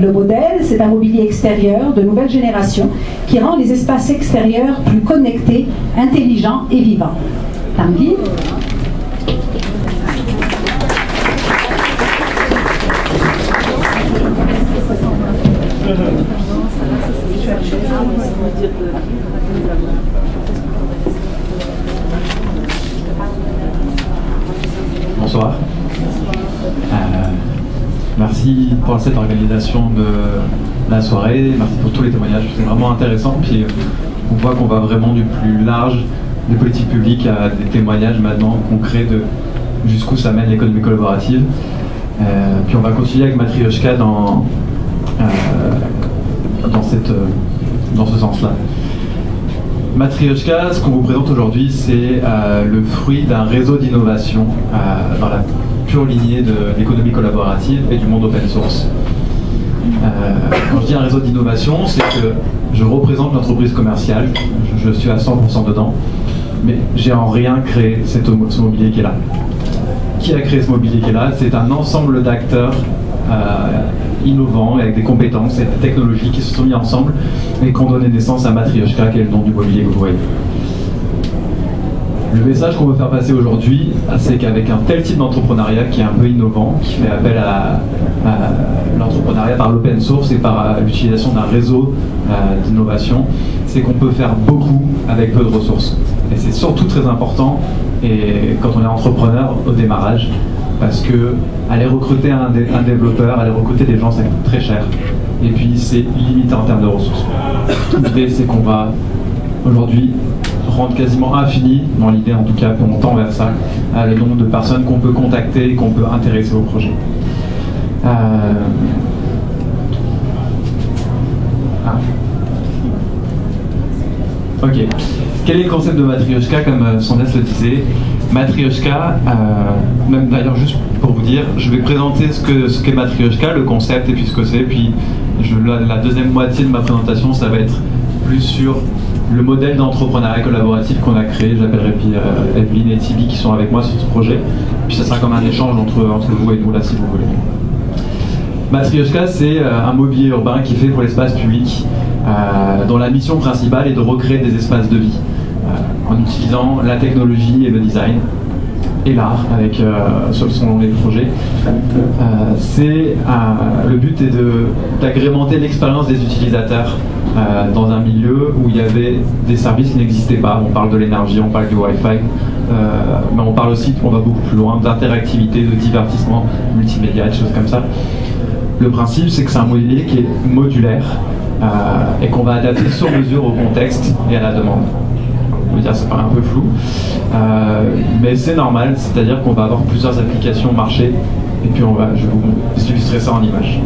Le modèle, c'est un mobilier extérieur de nouvelle génération qui rend les espaces extérieurs plus connectés, intelligents et vivants. Tanguy. Bonsoir. Merci pour cette organisation de la soirée, merci pour tous les témoignages, c'est vraiment intéressant. Puis on voit qu'on va vraiment du plus large des politiques publiques à des témoignages maintenant concrets de jusqu'où ça mène l'économie collaborative. Puis on va continuer avec Matryoshka dans ce sens-là. Matryoshka, ce qu'on vous présente aujourd'hui, c'est le fruit d'un réseau d'innovation dans la pure lignée de l'économie collaborative et du monde open source. Quand je dis un réseau d'innovation, c'est que je représente l'entreprise commerciale, je suis à 100% dedans, mais j'ai en rien créé ce mobilier qui est là. Qui a créé ce mobilier qui est là? C'est un ensemble d'acteurs innovants, avec des compétences et des technologies qui se sont mis ensemble et qui ont donné naissance à Matryoshka, qui est le nom du mobilier que vous voyez. Le message qu'on veut faire passer aujourd'hui, c'est qu'avec un tel type d'entrepreneuriat qui est un peu innovant, qui fait appel à l'entrepreneuriat par l'open source et par l'utilisation d'un réseau d'innovation, c'est qu'on peut faire beaucoup avec peu de ressources. Et c'est surtout très important et quand on est entrepreneur au démarrage, parce que aller recruter un développeur, aller recruter des gens, ça coûte très cher. Et puis c'est limité en termes de ressources. L'idée, c'est qu'on va aujourd'hui rendre quasiment infini, dans l'idée en tout cas, qu'on tend vers ça, le nombre de personnes qu'on peut contacter et qu'on peut intéresser au projet. Ok. Quel est le concept de Matryoshka, comme Sandès le disait? Matryoshka, même d'ailleurs juste pour vous dire, je vais présenter ce qu'est Matryoshka, le concept et puis ce que c'est, puis la deuxième moitié de ma présentation, ça va être plus sur le modèle d'entrepreneuriat collaboratif qu'on a créé. J'appellerai puis Evelyne et Tibi qui sont avec moi sur ce projet, puis ça sera comme un échange entre vous et nous là si vous voulez. Matryoshka, c'est un mobilier urbain qui est fait pour l'espace public, dont la mission principale est de recréer des espaces de vie en utilisant la technologie et le design et l'art avec selon les projets. Le but est d'agrémenter l'expérience des utilisateurs dans un milieu où il y avait des services qui n'existaient pas. On parle de l'énergie, on parle du Wi-Fi, mais on parle aussi, on va beaucoup plus loin, d'interactivité, de divertissement multimédia, des choses comme ça. Le principe, c'est que c'est un mobilier qui est modulaire et qu'on va adapter sur mesure au contexte et à la demande. On va dire, ça paraît un peu flou, mais c'est normal, c'est-à-dire qu'on va avoir plusieurs applications au marché et puis je vais vous illustrer ça en images.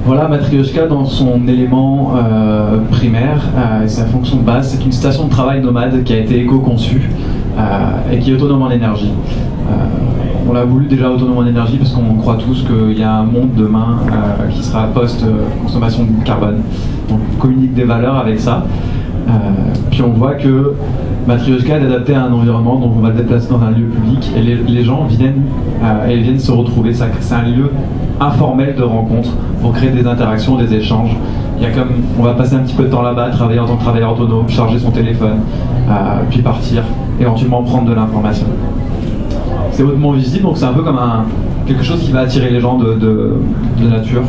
Voilà Matryoshka dans son élément primaire et sa fonction de base. C'est une station de travail nomade qui a été éco-conçue et qui est autonome en énergie. On l'a voulu déjà autonome en énergie parce qu'on croit tous qu'il y a un monde demain qui sera post-consommation de carbone. Donc on communique des valeurs avec ça. Puis on voit que Matryoshka est adapté à un environnement, donc on va le déplacer dans un lieu public et les gens viennent se retrouver. C'est un lieu informel de rencontre pour créer des interactions, des échanges. On va passer un petit peu de temps là-bas, travailler en tant que travailleur autonome, charger son téléphone, puis partir, éventuellement prendre de l'information. C'est hautement visible, donc c'est un peu comme quelque chose qui va attirer les gens de nature.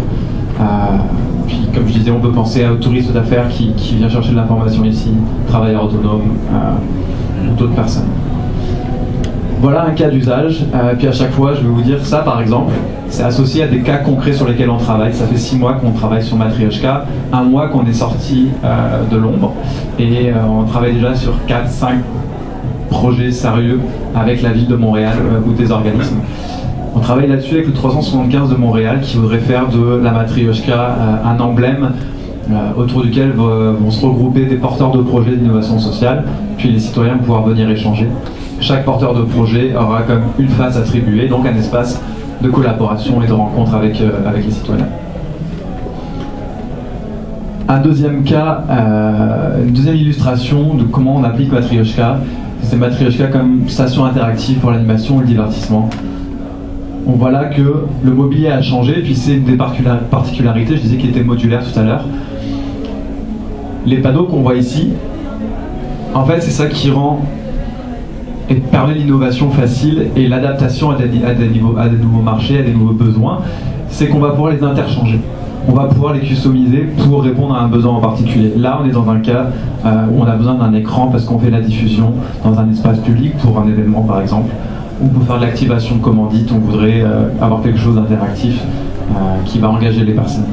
Puis comme je disais, on peut penser aux touristes d'affaires qui vient chercher de l'information ici, travailleurs autonomes ou d'autres personnes. Voilà un cas d'usage, puis à chaque fois je vais vous dire ça par exemple, c'est associé à des cas concrets sur lesquels on travaille. Ça fait 6 mois qu'on travaille sur Matryoshka, 1 mois qu'on est sorti de l'ombre, et on travaille déjà sur 4-5 projets sérieux avec la ville de Montréal ou des organismes. On travaille là-dessus avec le 375 de Montréal qui voudrait faire de la Matryoshka un emblème autour duquel vont se regrouper des porteurs de projets d'innovation sociale, puis les citoyens vont pouvoir venir échanger. Chaque porteur de projet aura comme une face attribuée, donc un espace de collaboration et de rencontre avec les citoyens. Un deuxième cas, une deuxième illustration de comment on applique Matryoshka, c'est Matryoshka comme station interactive pour l'animation et le divertissement. on voit là que le mobilier a changé, puis c'est une des particularités, je disais qu'il était modulaire tout à l'heure. Les panneaux qu'on voit ici, en fait c'est ça qui rend et permet l'innovation facile et l'adaptation à des nouveaux marchés, à des nouveaux besoins, c'est qu'on va pouvoir les interchanger. On va pouvoir les customiser pour répondre à un besoin en particulier. Là, on est dans un cas où on a besoin d'un écran parce qu'on fait la diffusion dans un espace public pour un événement par exemple, ou pour faire de l'activation de commandite, on voudrait avoir quelque chose d'interactif qui va engager les personnes.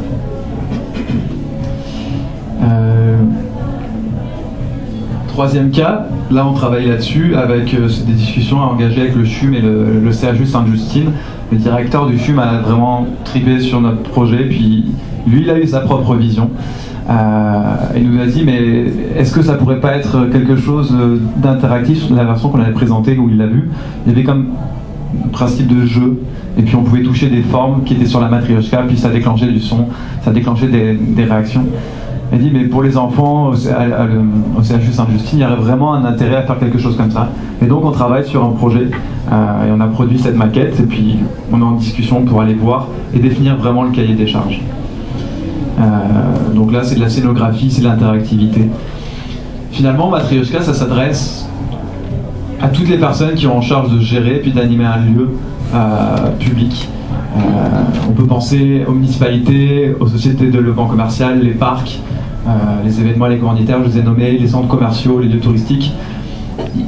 Troisième cas, là on travaille là-dessus avec des discussions à engager avec le CHUM et le CHU Sainte-Justine. Le directeur du CHUM a vraiment tripé sur notre projet, puis lui il a eu sa propre vision. Il nous a dit mais est-ce que ça pourrait pas être quelque chose d'interactif sur la version qu'on avait présentée où il l'a vu. Il y avait comme un principe de jeu et puis on pouvait toucher des formes qui étaient sur la matrioshka, puis ça déclenchait du son, ça déclenchait des réactions. Il dit mais pour les enfants au CHU Sainte-Justine, il y aurait vraiment un intérêt à faire quelque chose comme ça. Et donc on travaille sur un projet et on a produit cette maquette et puis on est en discussion pour aller voir et définir vraiment le cahier des charges. Donc là c'est de la scénographie, c'est de l'interactivité. Finalement Matrioshka ça s'adresse à toutes les personnes qui ont en charge de gérer puis d'animer un lieu public. On peut penser aux municipalités, aux sociétés de développement commercial, les parcs, les événements, les commanditaires, je les ai nommés, les centres commerciaux, les lieux touristiques.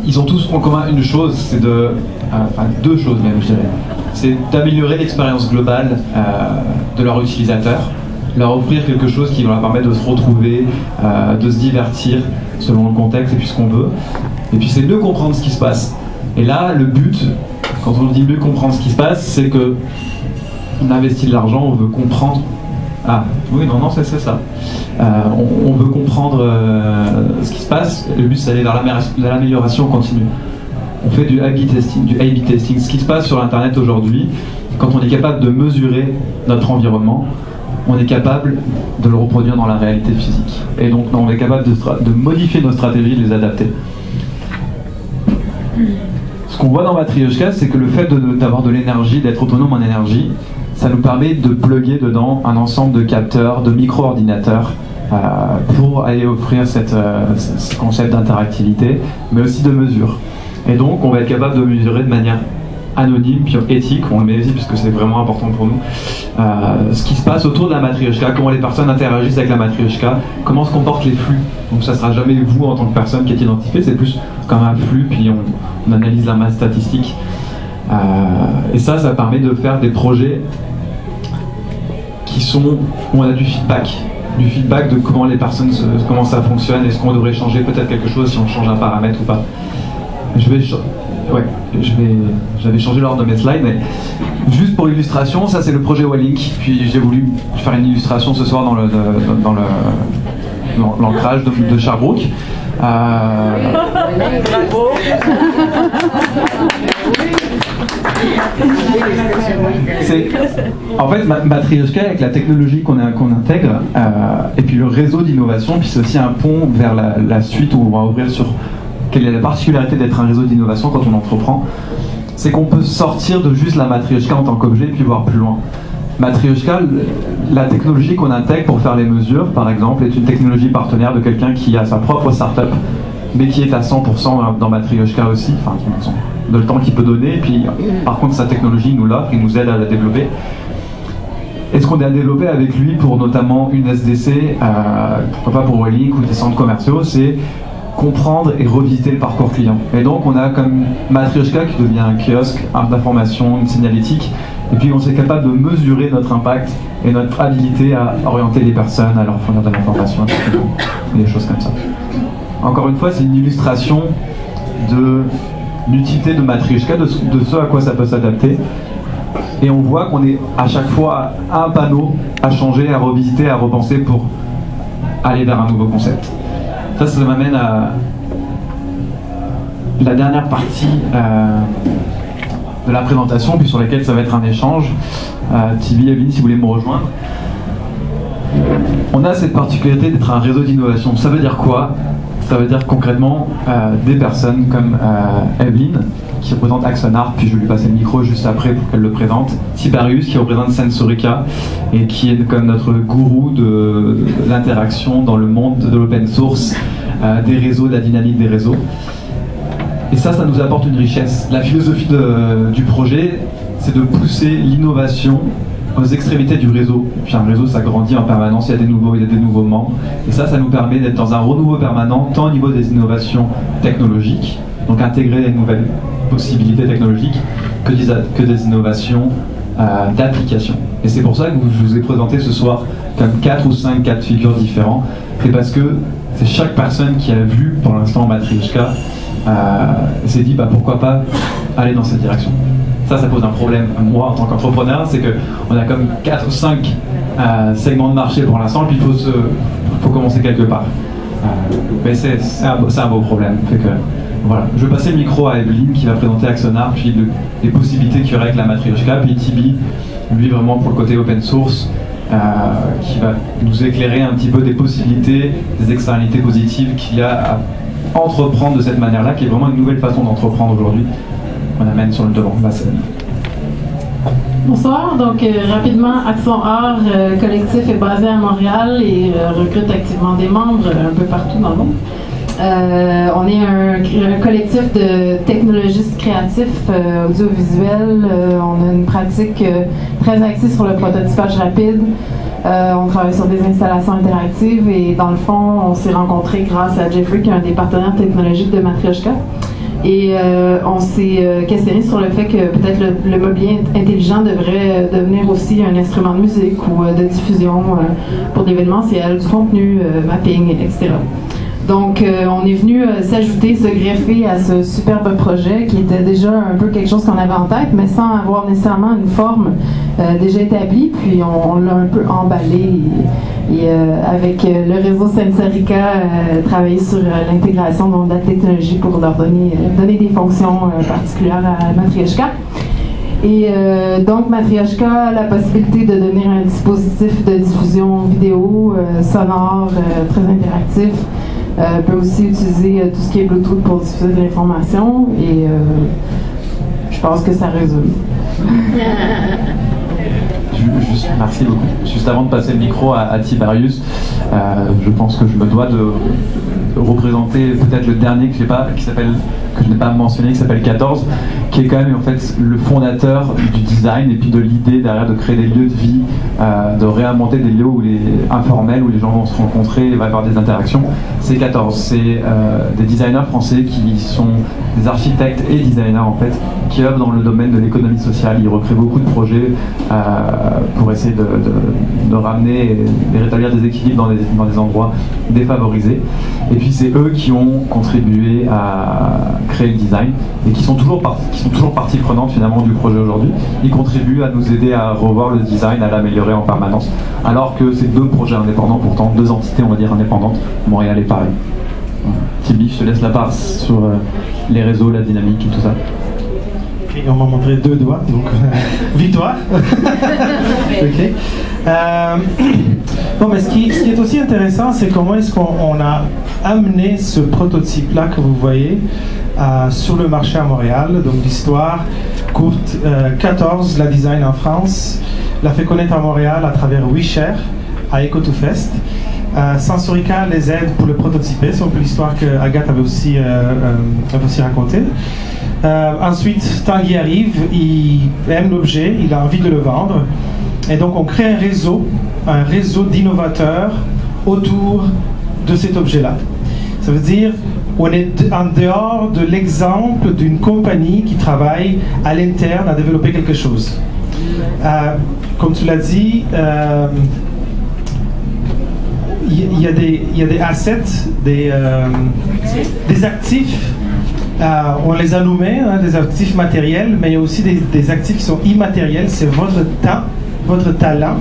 Ils ont tous en commun une chose, c'est deux choses même je dirais. C'est d'améliorer l'expérience globale de leurs utilisateurs, leur offrir quelque chose qui va leur permettre de se retrouver, de se divertir selon le contexte et puis ce qu'on veut. Et puis c'est mieux comprendre ce qui se passe. Et là, le but, quand on dit mieux comprendre ce qui se passe, c'est que on investit de l'argent, on veut comprendre. Ah, oui, non, c'est ça. On veut comprendre ce qui se passe. Le but, c'est d'aller vers l'amélioration continue. On fait du A/B testing. Ce qui se passe sur Internet aujourd'hui, quand on est capable de mesurer notre environnement, on est capable de le reproduire dans la réalité physique. Et donc, on est capable de modifier nos stratégies, de les adapter. Ce qu'on voit dans Matrioshka, c'est que le fait d'avoir de l'énergie, d'être autonome en énergie, ça nous permet de plugger dedans un ensemble de capteurs, de micro-ordinateurs pour aller offrir ce concept d'interactivité, mais aussi de mesure. Et donc, on va être capable de mesurer de manière anonyme, puis éthique, on le met ici puisque c'est vraiment important pour nous, ce qui se passe autour de la Matrioshka, comment les personnes interagissent avec la Matrioshka, comment se comportent les flux. Donc ça ne sera jamais vous en tant que personne qui est identifié, c'est plus comme un flux, puis on analyse la masse statistique. Et ça permet de faire des projets où on a du feedback de comment les personnes, comment ça fonctionne, est-ce qu'on devrait changer peut-être quelque chose si on change un paramètre ou pas. J'avais changé l'ordre de mes slides, mais juste pour illustration, ça c'est le projet Wallink, puis j'ai voulu faire une illustration ce soir dans l'ancrage de Sherbrooke. En fait, Matrioshka, avec la technologie qu'on intègre, et puis le réseau d'innovation, puis c'est aussi un pont vers la suite où on va ouvrir sur quelle est la particularité d'être un réseau d'innovation quand on entreprend, c'est qu'on peut sortir de juste la Matrioshka en tant qu'objet et puis voir plus loin. Matrioshka, la technologie qu'on intègre pour faire les mesures, par exemple, est une technologie partenaire de quelqu'un qui a sa propre start-up, mais qui est à 100% dans Matrioshka aussi, enfin, de le temps qu'il peut donner, et puis par contre sa technologie nous l'offre, il nous aide à la développer. Et ce qu'on a développé avec lui pour notamment une SDC, pourquoi pas pour Wallink ou des centres commerciaux, c'est comprendre et revisiter le parcours client. Et donc on a comme Matrioshka qui devient un kiosque, d'information, une signalétique, et puis on est capable de mesurer notre impact et notre habilité à orienter les personnes, à leur fournir de l'information, des choses comme ça. Encore une fois, c'est une illustration de l'utilité de Matrioshka, de ce à quoi ça peut s'adapter. Et on voit qu'on est à chaque fois à un panneau à changer, à revisiter, à repenser pour aller vers un nouveau concept. Ça m'amène à la dernière partie de la présentation, puis sur laquelle ça va être un échange. Tibi, Evelyne, si vous voulez me rejoindre. On a cette particularité d'être un réseau d'innovation. Ça veut dire quoi ? Ça veut dire concrètement des personnes comme Evelyne qui représente Axonar, puis je vais lui passer le micro juste après pour qu'elle le présente. Tiberius qui représente Sensorica et qui est comme notre gourou de l'interaction dans le monde de l'open source, des réseaux, de la dynamique des réseaux. Et ça nous apporte une richesse. La philosophie du projet, c'est de pousser l'innovation aux extrémités du réseau. Et puis un réseau, ça grandit en permanence, il y a des nouveaux membres. Et ça nous permet d'être dans un renouveau permanent, tant au niveau des innovations technologiques, donc intégrer des nouvelles possibilités technologiques, que des innovations d'application. Et c'est pour ça que je vous ai présenté ce soir comme 4 ou 5 cas de figure différents. C'est parce que c'est chaque personne qui a vu pour l'instant Matryoshka s'est dit pourquoi pas aller dans cette direction. Ça pose un problème. Moi, en tant qu'entrepreneur, c'est qu'on a comme 4 ou 5 segments de marché pour l'instant, puis il faut commencer quelque part. Mais c'est un beau problème. Fait que, voilà. Je vais passer le micro à Evelyne qui va présenter Axonar, puis les possibilités qu'il y aurait avec la Matryoshka, puis Tibi, lui vraiment pour le côté open source, qui va nous éclairer un petit peu des possibilités, des externalités positives qu'il y a à entreprendre de cette manière-là, qui est vraiment une nouvelle façon d'entreprendre aujourd'hui, qu'on amène sur le devant de la scène. Bonsoir, donc rapidement, Axonar collectif est basé à Montréal et recrute activement des membres un peu partout dans le monde. On est un collectif de technologistes créatifs audiovisuels. On a une pratique très axée sur le prototypage rapide. On travaille sur des installations interactives et dans le fond, on s'est rencontrés grâce à Jeffrey, qui est un des partenaires technologiques de Matryoshka. Et on s'est questionné sur le fait que peut-être le mobilier intelligent devrait devenir aussi un instrument de musique ou de diffusion pour l'événementiel, du contenu, mapping, etc. Donc, on est venu s'ajouter, se greffer à ce superbe projet qui était déjà un peu quelque chose qu'on avait en tête, mais sans avoir nécessairement une forme déjà établie. Puis, on l'a un peu emballé et avec le réseau Sensorica, travailler sur l'intégration de la technologie pour leur donner des fonctions particulières à Matryoshka. Et donc, Matryoshka a la possibilité de devenir un dispositif de diffusion vidéo, sonore, très interactif. Peut aussi utiliser tout ce qui est Bluetooth pour diffuser de l'information et je pense que ça résume. Merci beaucoup. Juste avant de passer le micro à Tiberius, je pense que je me dois de représenter peut-être le dernier que je n'ai pas mentionné, qui s'appelle 14, qui est quand même en fait le fondateur du design et puis de l'idée derrière de créer des lieux de vie, de réinventer des lieux informels où les gens vont se rencontrer et va y avoir des interactions. C'est 14, c'est des designers français qui sont des architectes et designers en fait, qui œuvrent dans le domaine de l'économie sociale. Ils recréent beaucoup de projets pour essayer de ramener et rétablir des équilibres dans des endroits défavorisés. Et puis c'est eux qui ont contribué à créer le design et qui sont toujours partie prenante finalement du projet aujourd'hui. Ils contribuent à nous aider à revoir le design, à l'améliorer en permanence, alors que c'est 2 projets indépendants, pourtant 2 entités on va dire indépendantes, Montréal et Paris. Tibi, je te laisse la part sur les réseaux, la dynamique et tout ça. Okay, on m'a montré 2 doigts, donc victoire. Okay. Bon, mais ce qui est aussi intéressant, c'est comment est-ce qu'on a amené ce prototype-là que vous voyez sur le marché à Montréal. Donc l'histoire courte, 14, la design en France, l'a fait connaître à Montréal à travers WeShare, à Eco2Fest. Sensorica les aide pour le prototyper, c'est un peu l'histoire que Agathe avait aussi racontée. Ensuite, Tanguy arrive, il aime l'objet, il a envie de le vendre. Et donc on crée un réseau d'innovateurs autour de cet objet-là. Ça veut dire on est en dehors de l'exemple d'une compagnie qui travaille à l'interne à développer quelque chose. Comme tu l'as dit, il y a des assets, des actifs. On les a nommés, des actifs matériels, mais il y a aussi des actifs qui sont immatériels. C'est votre temps, votre talent.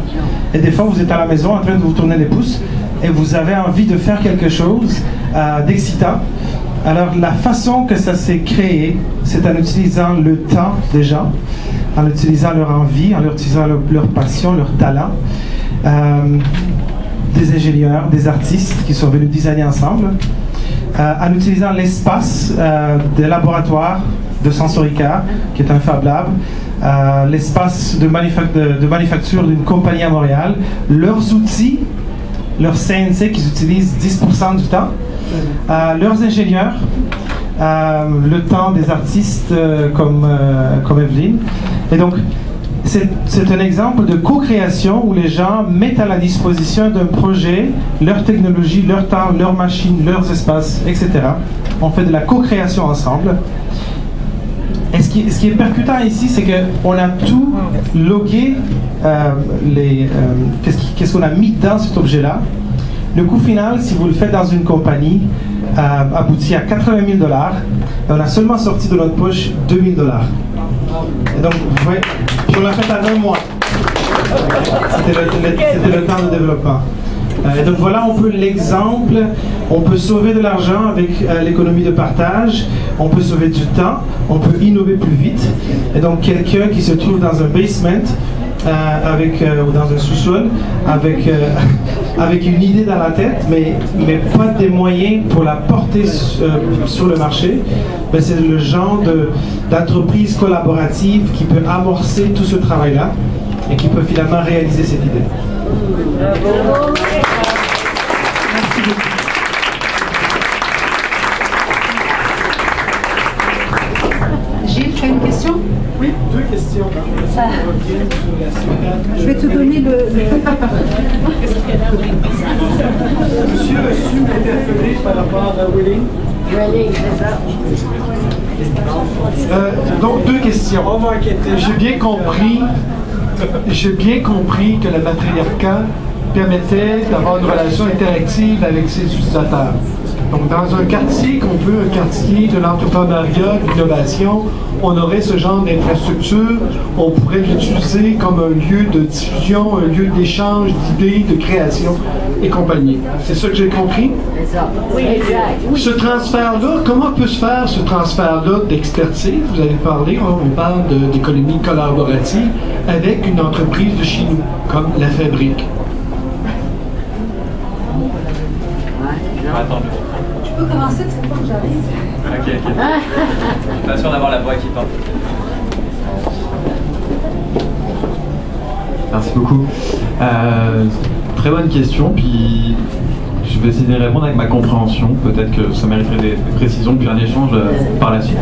Et des fois, vous êtes à la maison en train de vous tourner les pouces et vous avez envie de faire quelque chose d'excitant. Alors, la façon que ça s'est créé, c'est en utilisant le temps des gens, en utilisant leur envie, en utilisant leur passion, leur talent. Des ingénieurs, des artistes qui sont venus designer ensemble, en utilisant l'espace des laboratoires de Sensorica, qui est un Fab Lab, l'espace de manufacture d'une compagnie à Montréal, leurs outils, leur CNC qu'ils utilisent 10% du temps, leurs ingénieurs, le temps des artistes comme Evelyne. Et donc, c'est un exemple de co-création où les gens mettent à la disposition d'un projet leur technologie, leur temps, leurs machines, leurs espaces, etc. On fait de la co-création ensemble. Et ce qui est percutant ici, c'est qu'on a tout logué, qu'est-ce qu'on a mis dans cet objet-là. Le coût final, si vous le faites dans une compagnie, aboutit à 80 000 $. Et on a seulement sorti de notre poche 2 000 $. Et donc, vous voyez, puis on l'a fait en 1 mois. C'était le temps de développement. Et donc voilà un peu l'exemple. On peut sauver de l'argent avec l'économie de partage, on peut sauver du temps, on peut innover plus vite. Et donc quelqu'un qui se trouve dans un basement, ou dans un sous-sol, avec une idée dans la tête, mais pas des moyens pour la porter sur le marché, ben c'est le genre d'entreprise collaborative qui peut amorcer tout ce travail-là et qui peut finalement réaliser cette idée. Merci beaucoup. Gilles, tu as une question? Oui, 2 questions. Je vais te donner le... Monsieur a su m'interpeller par rapport à Willing. Donc 2 questions. J'ai bien compris que le matriarcat permettait d'avoir une relation interactive avec ses utilisateurs. Donc, dans un quartier un quartier de l'entrepreneuriat, de l'innovation, on aurait ce genre d'infrastructure, on pourrait l'utiliser comme un lieu de diffusion, un lieu d'échange d'idées, de création et compagnie. C'est ça que j'ai compris? Oui, exact. Ce transfert-là, comment peut se faire ce transfert-là d'expertise? Vous avez parlé, on parle d'économie collaborative avec une entreprise de chez nous, comme La Fabrique. Attends. Tu peux commencer, c'est pas que j'arrive. Ok. Je suis pas sûr d'avoir la voix qui porte. Merci beaucoup. Très bonne question, puis je vais essayer de répondre avec ma compréhension. Peut-être que ça mériterait des précisions, puis un échange par la suite.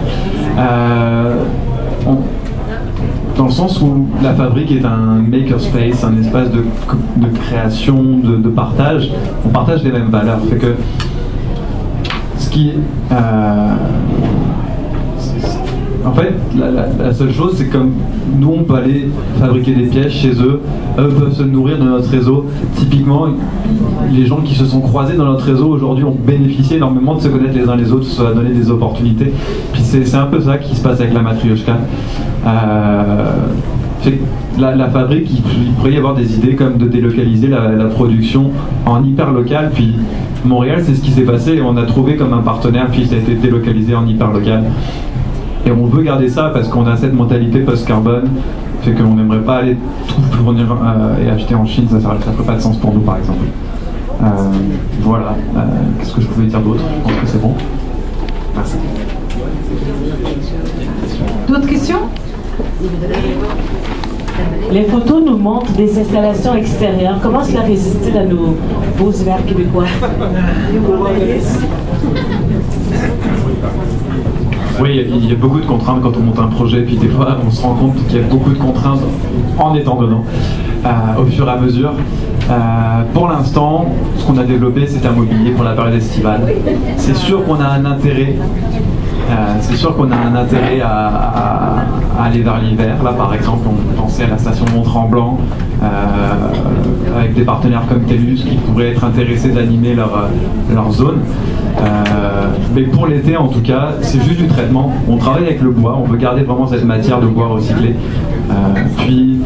Dans le sens où La Fabrique est un makerspace, un espace de création, de partage. On partage les mêmes valeurs. Fait que ce qui en fait, la seule chose, c'est comme nous, on peut aller fabriquer des pièces chez eux, eux peuvent se nourrir de notre réseau. Typiquement, les gens qui se sont croisés dans notre réseau aujourd'hui ont bénéficié énormément de se connaître les uns les autres, ça a donné des opportunités. Puis c'est un peu ça qui se passe avec la Matrioshka. La Fabrique, il pourrait y avoir des idées comme de délocaliser la production en hyper local. Puis Montréal, c'est ce qui s'est passé. On a trouvé comme un partenaire, puis ça a été délocalisé en hyper local. Et on veut garder ça parce qu'on a cette mentalité post-carbone, fait qu'on n'aimerait pas aller tout fournir et acheter en Chine, ça ferait pas de sens pour nous par exemple. Voilà, qu'est-ce que je pouvais dire d'autre? Je pense que c'est bon. Merci. D'autres questions? Les photos nous montrent des installations extérieures. Comment cela résiste à nos beaux hivers québécois? Oui, il y a beaucoup de contraintes quand on monte un projet, puis des fois on se rend compte qu'il y a beaucoup de contraintes en étant dedans, au fur et à mesure. Pour l'instant, ce qu'on a développé, c'est un mobilier pour la période estivale. C'est sûr qu'on a un intérêt. À aller vers l'hiver. Là, par exemple, on pensait à la station Mont-Tremblant avec des partenaires comme TELUS qui pourraient être intéressés d'animer leur zone. Mais pour l'été, en tout cas, c'est juste du traitement. On travaille avec le bois, on veut garder vraiment cette matière de bois recyclé. Puis,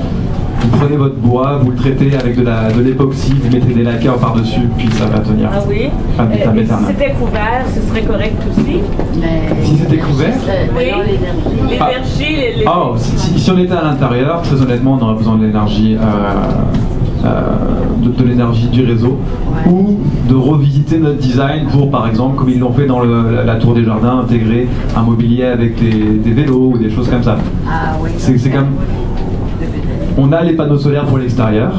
vous prenez votre bois, vous le traitez avec de l'époxy, vous mettez des lacquers par-dessus, puis ça va tenir. Ah oui? Mais si c'était couvert, ce serait correct aussi? Si c'était couvert? Oui. L'énergie... Si on était à l'intérieur, très honnêtement, on aurait besoin de l'énergie de l'énergie du réseau, ou de revisiter notre design pour, par exemple, comme ils l'ont fait dans la Tour des Jardins, intégrer un mobilier avec des vélos ou des choses comme ça. C'est comme... On a les panneaux solaires pour l'extérieur,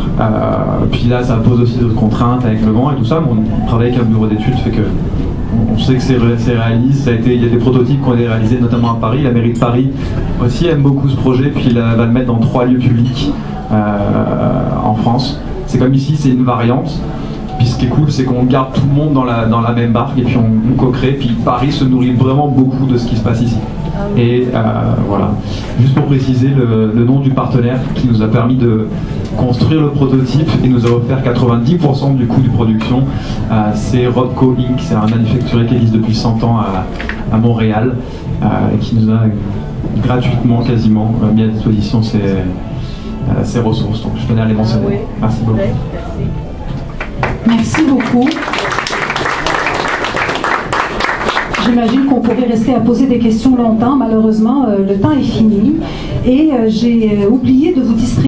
puis là ça pose aussi d'autres contraintes avec le vent et tout ça, mais on travaille avec un bureau d'études, fait que on sait que c'est réaliste. Il y a des prototypes qui ont été réalisés notamment à Paris. La mairie de Paris aussi aime beaucoup ce projet, puis elle va le mettre dans 3 lieux publics en France. C'est comme ici, c'est une variante. Puis ce qui est cool, c'est qu'on garde tout le monde dans la même barque et puis on co-crée. Puis Paris se nourrit vraiment beaucoup de ce qui se passe ici. Et voilà. Juste pour préciser le nom du partenaire qui nous a permis de construire le prototype et nous a offert 90% du coût de production, c'est Robco Inc. C'est un manufacturier qui existe depuis 100 ans à Montréal et qui nous a gratuitement quasiment mis à disposition ses ressources. Donc je tenais à les mentionner. Merci beaucoup. Merci beaucoup. J'imagine qu'on pourrait rester à poser des questions longtemps. Malheureusement, le temps est fini. Et j'ai oublié de vous distribuer